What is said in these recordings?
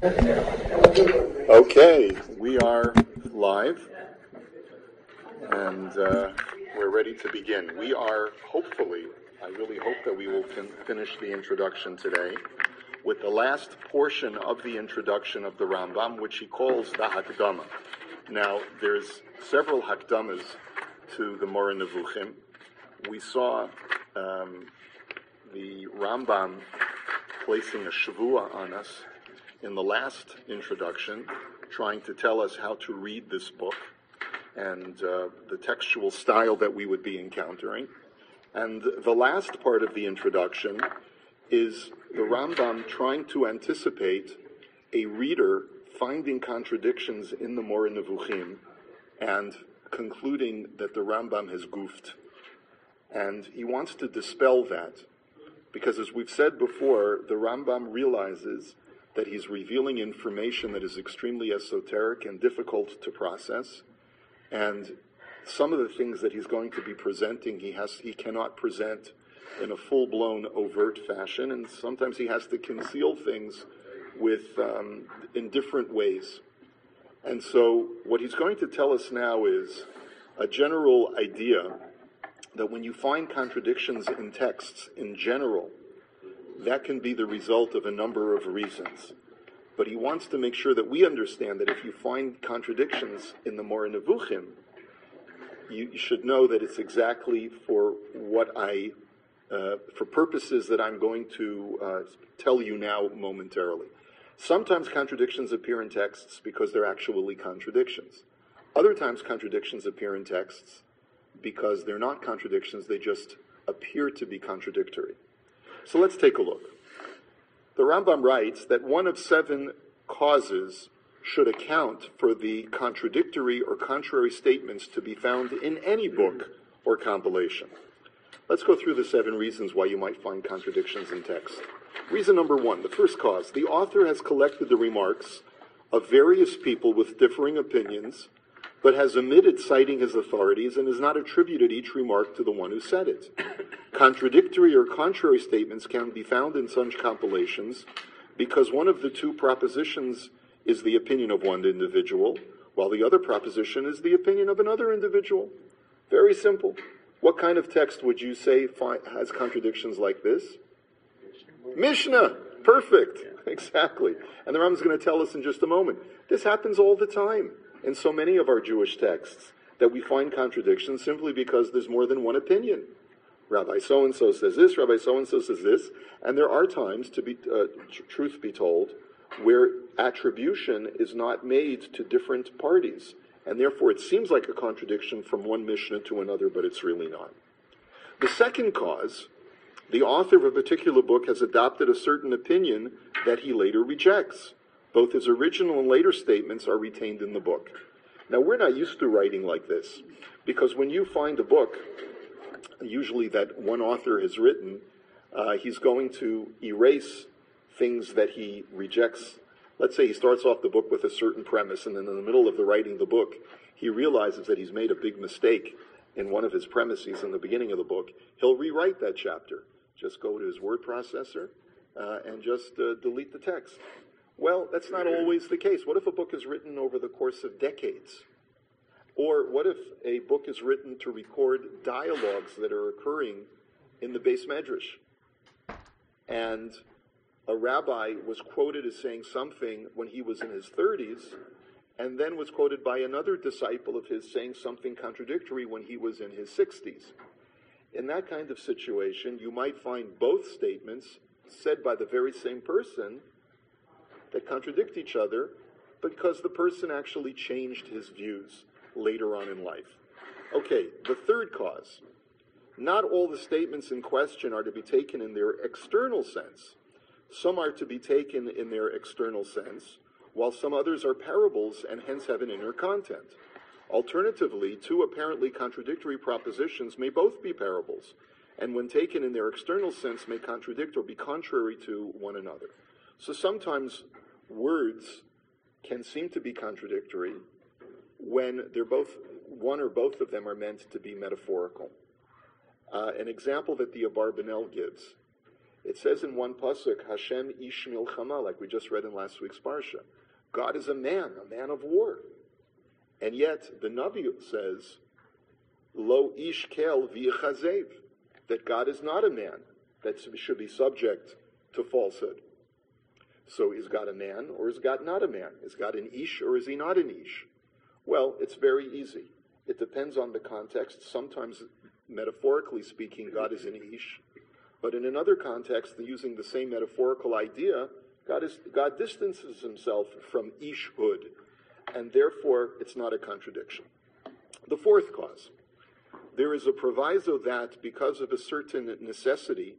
Okay, we are live, and we're ready to begin. We are, hopefully, I really hope that we will finish the introduction today with the last portion of the introduction of the Rambam, which he calls the Hakdama. Now, there's several Hakdamas to the Moreh Nevukhim. We saw the Rambam placing a Shavua on us in the last introduction, trying to tell us how to read this book and the textual style that we would be encountering. And the last part of the introduction is the Rambam trying to anticipate a reader finding contradictions in the Moreh Nevukhim and concluding that the Rambam has goofed. And he wants to dispel that, because as we've said before, the Rambam realizes that he's revealing information that is extremely esoteric and difficult to process, and some of the things that he's going to be presenting, he cannot present in a full-blown overt fashion, and sometimes he has to conceal things with in different ways. And so what he's going to tell us now is a general idea that when you find contradictions in texts in general, that can be the result of a number of reasons. But he wants to make sure that we understand that if you find contradictions in the Moreh Nevukhim, you should know that it's exactly for for purposes that I'm going to tell you now momentarily. Sometimes contradictions appear in texts because they're actually contradictions. Other times contradictions appear in texts because they're not contradictions, they just appear to be contradictory. So let's take a look. The Rambam writes that one of 7 causes should account for the contradictory or contrary statements to be found in any book or compilation. Let's go through the 7 reasons why you might find contradictions in text. Reason number 1, the first cause. The author has collected the remarks of various people with differing opinions, but has omitted citing his authorities and has not attributed each remark to the one who said it. Contradictory or contrary statements can be found in such compilations because one of the 2 propositions is the opinion of one individual, while the other proposition is the opinion of another individual. Very simple. What kind of text would you say has contradictions like this? Mishnah. Perfect. Exactly. And the Rambam is going to tell us in just a moment. This happens all the time in so many of our Jewish texts, that we find contradictions simply because there's more than one opinion. Rabbi so-and-so says this, Rabbi so-and-so says this, and there are times, to be truth be told, where attribution is not made to different parties, and therefore it seems like a contradiction from one Mishnah to another, but it's really not. The second cause, the author of a particular book has adopted a certain opinion that he later rejects. Both his original and later statements are retained in the book. Now, we're not used to writing like this, because when you find a book, usually that one author has written, he's going to erase things that he rejects. Let's say he starts off the book with a certain premise, and then in the middle of the writing the book, he realizes that he's made a big mistake in one of his premises in the beginning of the book. He'll rewrite that chapter. Just go to his word processor and just delete the text. Well, that's not always the case. What if a book is written over the course of decades? Or what if a book is written to record dialogues that are occurring in the Beis Medrash? And a rabbi was quoted as saying something when he was in his 30s, and then was quoted by another disciple of his saying something contradictory when he was in his 60s. In that kind of situation, you might find both statements said by the very same person that contradict each other because the person actually changed his views later on in life. Okay, the third cause. Not all the statements in question are to be taken in their external sense. Some are to be taken in their external sense, while some others are parables and hence have an inner content. Alternatively, 2 apparently contradictory propositions may both be parables, and when taken in their external sense may contradict or be contrary to one another. So sometimes words can seem to be contradictory when they're both, one or both of them are meant to be metaphorical. An example that the Abarbanel gives It says in one pasuk, Hashem ish milchama, like we just read in last week's parsha. God is a man of war. And yet the Navi says, Lo ish kel v'yechazev, that God is not a man that should be subject to falsehood. So is God a man or is God not a man? Is God an ish or is he not an ish? Well, it's very easy. It depends on the context. Sometimes, metaphorically speaking, God is an ish. But in another context, using the same metaphorical idea, God distances himself from ishhood, and therefore it's not a contradiction. The fourth cause. There is a proviso that, because of a certain necessity,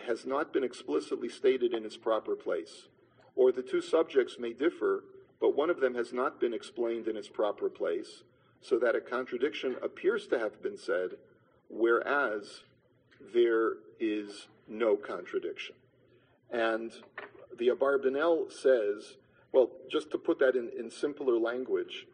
has not been explicitly stated in its proper place. Or the two subjects may differ, but one of them has not been explained in its proper place, so that a contradiction appears to have been said, whereas there is no contradiction. And the Abarbanel says, well, just to put that in simpler language,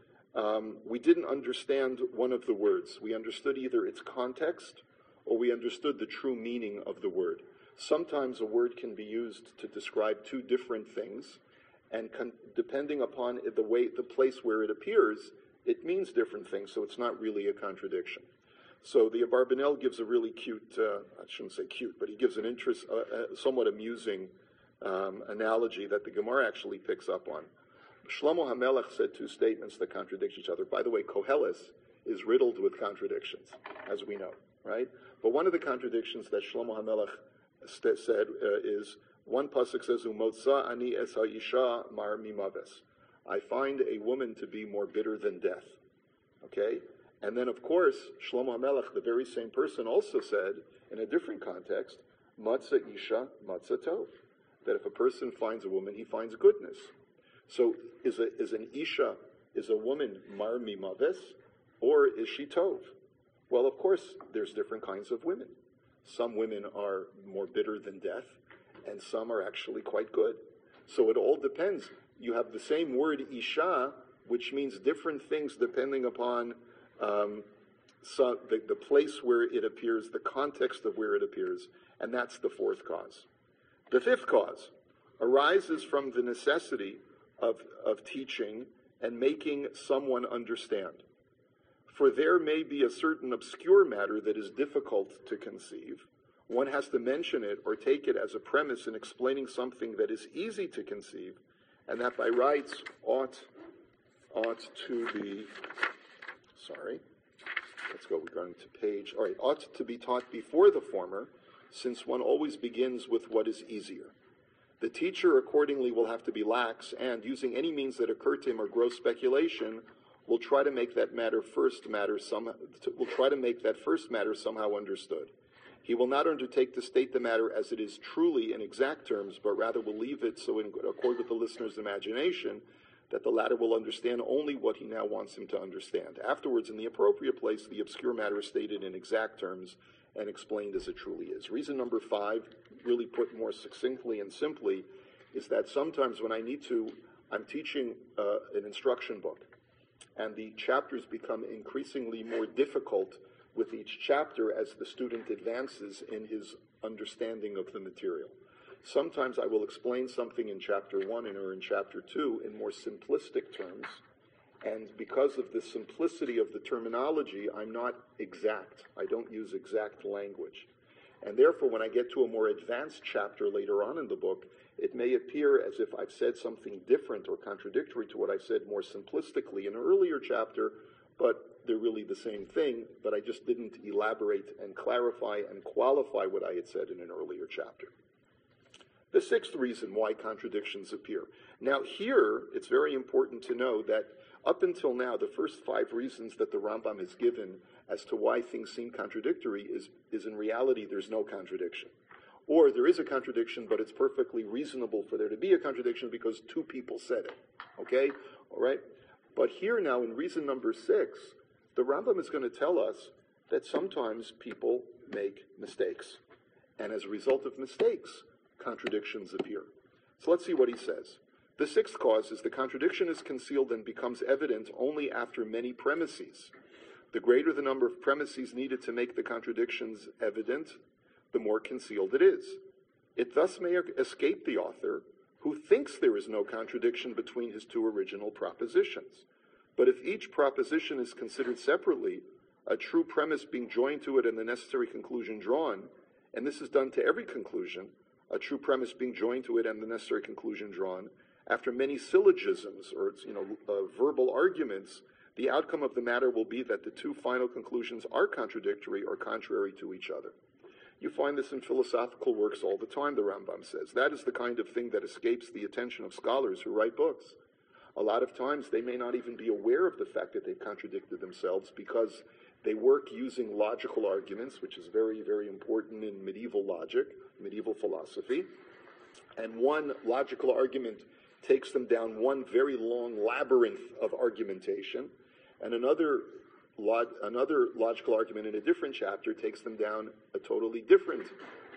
we didn't understand one of the words. We understood either its context or we understood the true meaning of the word. Sometimes a word can be used to describe two different things, and depending upon the place where it appears, it means different things, so it's not really a contradiction. So the Abarbanel gives a really cute, I shouldn't say cute, but he gives an somewhat amusing analogy that the Gemara actually picks up on. Shlomo HaMelech said two statements that contradict each other. By the way, Koheles is riddled with contradictions, as we know, right? But one of the contradictions that Shlomo HaMelech said is, one pasuk says, Umotza ani es ha'isha mar mimaves. I find a woman to be more bitter than death. Okay? And then, of course, Shlomo HaMelech, the very same person, also said, in a different context, Matzah isha, matzah tov. That if a person finds a woman, he finds goodness. So is a woman mar mimaves, or is she tov? Well, of course, there's different kinds of women. Some women are more bitter than death, and some are actually quite good. So it all depends. You have the same word isha, which means different things depending upon the place where it appears, the context of where it appears, and that's the fourth cause. The fifth cause arises from the necessity of teaching and making someone understand. For there may be a certain obscure matter that is difficult to conceive. One has to mention it or take it as a premise in explaining something that is easy to conceive, and that by rights ought to be, we're going to page, ought to be taught before the former, since one always begins with what is easier. The teacher accordingly will have to be lax, and using any means that occur to him or gross speculation, will try to make that first matter somehow understood. He will not undertake to state the matter as it is truly in exact terms, but rather will leave it so in accord with the listener's imagination that the latter will understand only what he now wants him to understand. Afterwards, in the appropriate place, the obscure matter is stated in exact terms and explained as it truly is. Reason number 5, really put more succinctly and simply, is that sometimes when I'm teaching an instruction book, and the chapters become increasingly more difficult with each chapter as the student advances in his understanding of the material. Sometimes I will explain something in chapter 1 or in chapter 2 in more simplistic terms, and because of the simplicity of the terminology, I'm not exact. I don't use exact language. And therefore, when I get to a more advanced chapter later on in the book, it may appear as if I've said something different or contradictory to what I said more simplistically in an earlier chapter, but they're really the same thing, but I just didn't elaborate and clarify and qualify what I had said in an earlier chapter. The sixth reason why contradictions appear. Now here, it's very important to know that up until now, the first 5 reasons that the Rambam has given as to why things seem contradictory is in reality there's no contradiction. Or there is a contradiction, but it's perfectly reasonable for there to be a contradiction because 2 people said it. Okay? All right? But here now, in reason number 6, the Rambam is going to tell us that sometimes people make mistakes. And as a result of mistakes, contradictions appear. So let's see what he says. The 6th cause is the contradiction is concealed and becomes evident only after many premises. The greater the number of premises needed to make the contradictions evident, the more concealed it is. It thus may escape the author, who thinks there is no contradiction between his two original propositions. But if each proposition is considered separately, a true premise being joined to it and the necessary conclusion drawn, and this is done to every conclusion, a true premise being joined to it and the necessary conclusion drawn, after many syllogisms or verbal arguments, the outcome of the matter will be that the two final conclusions are contradictory or contrary to each other. You find this in philosophical works all the time, the Rambam says. That is the kind of thing that escapes the attention of scholars who write books. A lot of times they may not even be aware of the fact that they've contradicted themselves because they work using logical arguments, which is very, very important in medieval logic, medieval philosophy. And one logical argument takes them down one very long labyrinth of argumentation, and another logical argument in a different chapter takes them down a totally different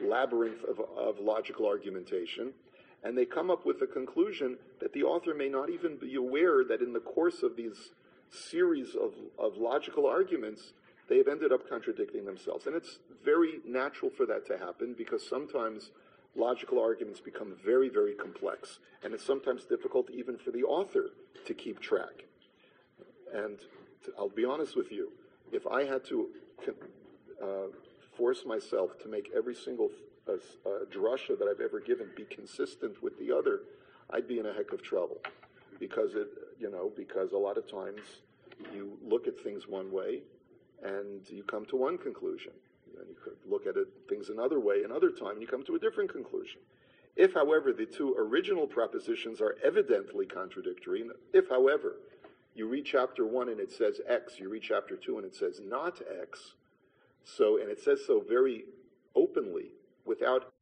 labyrinth of logical argumentation, and they come up with a conclusion that the author may not even be aware that in the course of these series of logical arguments, they have ended up contradicting themselves. And it's very natural for that to happen because sometimes logical arguments become very, very complex, and it's sometimes difficult even for the author to keep track. And I'll be honest with you, if I had to force myself to make every single drasha that I've ever given be consistent with the other, I'd be in a heck of trouble, because because a lot of times you look at things one way and you come to one conclusion, and you could look at things another way another time and you come to a different conclusion. If, however, the two original propositions are evidently contradictory, if, however, you read chapter 1 and it says X, you read chapter 2 and it says not X, and it says so very openly, without